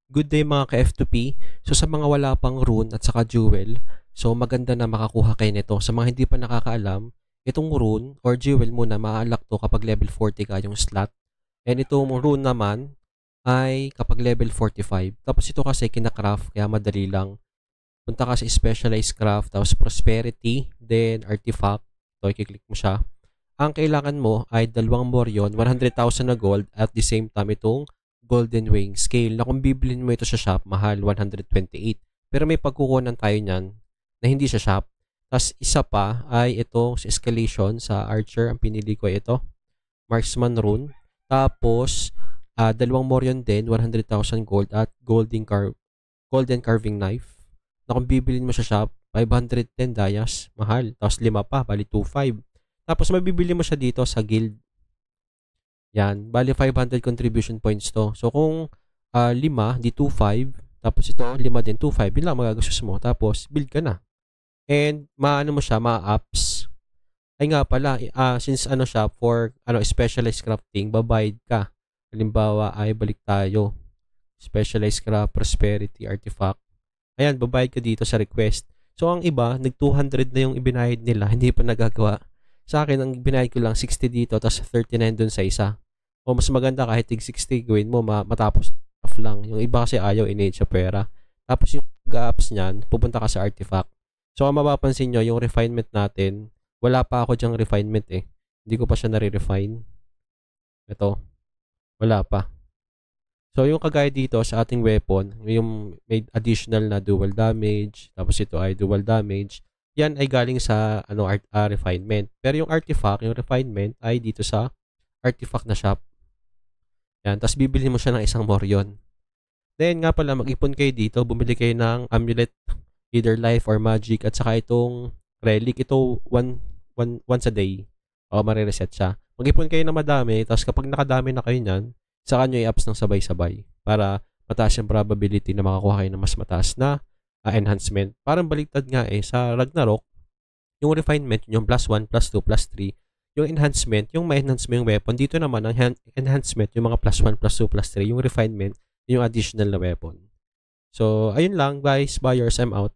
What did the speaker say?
Good day mga ka-F2P. So sa mga wala pang rune at saka jewel, so maganda na makakuha kayo nito. Sa mga hindi pa nakakaalam, itong rune or jewel muna maa-unlock to kapag level 40 ka yung slot. And itong rune naman ay kapag level 45. Tapos ito kasi kina-craft kaya madali lang. Punta ka sa specialized craft, tapos prosperity, then artifact. So i-click mo siya. Ang kailangan mo ay 2 Morion, 100,000 na gold at the same time itong golden wing scale na kung bibilin mo ito sa shop, mahal 128. Pero may pagkukunan tayo niyan na hindi sa shop. Tapos isa pa ay ito sa escalation sa archer. Ang pinili ko ay ito, marksman rune. Tapos 2 Morion din, 100,000 gold at golden carving knife na kung bibilin mo sa shop, 510 dayas, mahal. Tapos 5 pa, bali 25. Tapos mabibili mo siya dito sa guild. Yan, bali 500 contribution points to. So kung 5, di 25, tapos ito 5 din, 25, yun lang magagastos mo. Tapos build ka na. And maano mo siya, ma-apps. Ay nga pala, since ano siya for specialized crafting, babayad ka. Halimbawa ay balik tayo. Specialized craft, prosperity, artifact. Ayan, babayad ka dito sa request. So ang iba, nag 200 na yung ibinayad nila, hindi pa nagagawa. Sa akin, ang binayad ko lang 60 dito, tapos 39 dun sa isa. O mas maganda kahit tig 60 gawin mo, matapos off lang. Yung iba kasi ayaw in-age sa pera. Tapos yung apps niyan, pupunta ka sa artifact. So kung mapapansin nyo, yung refinement natin, wala pa ako dyang refinement eh. Hindi ko pa siya nare-refine. Ito, wala pa. So yung kagaya dito sa ating weapon, yung may additional na dual damage, tapos ito ay dual damage, yan ay galing sa refinement. Pero yung artifact, yung refinement ay dito sa artifact na shop. Yan, tapos bibili mo siya ng 1 Morion. Then nga pala, mag-ipon kayo dito, bumili kayo ng amulet, either life or magic, at saka itong relic. Ito, once a day. O, marireset siya. Mag-ipon kayo na madami, tapos kapag nakadami na kayo niyan, saka nyo i-ups ng sabay-sabay para mataas yung probability na makakuha kayo ng mas mataas na enhancement. Parang baliktad nga sa Ragnarok, yung refinement, yung +1, +2, +3, yung enhancement, yung may enhance mo yung weapon. Dito naman, ang enhancement, yung mga +1, +2, +3, yung refinement, yung additional na weapon. So, ayun lang guys, buyers, I'm out.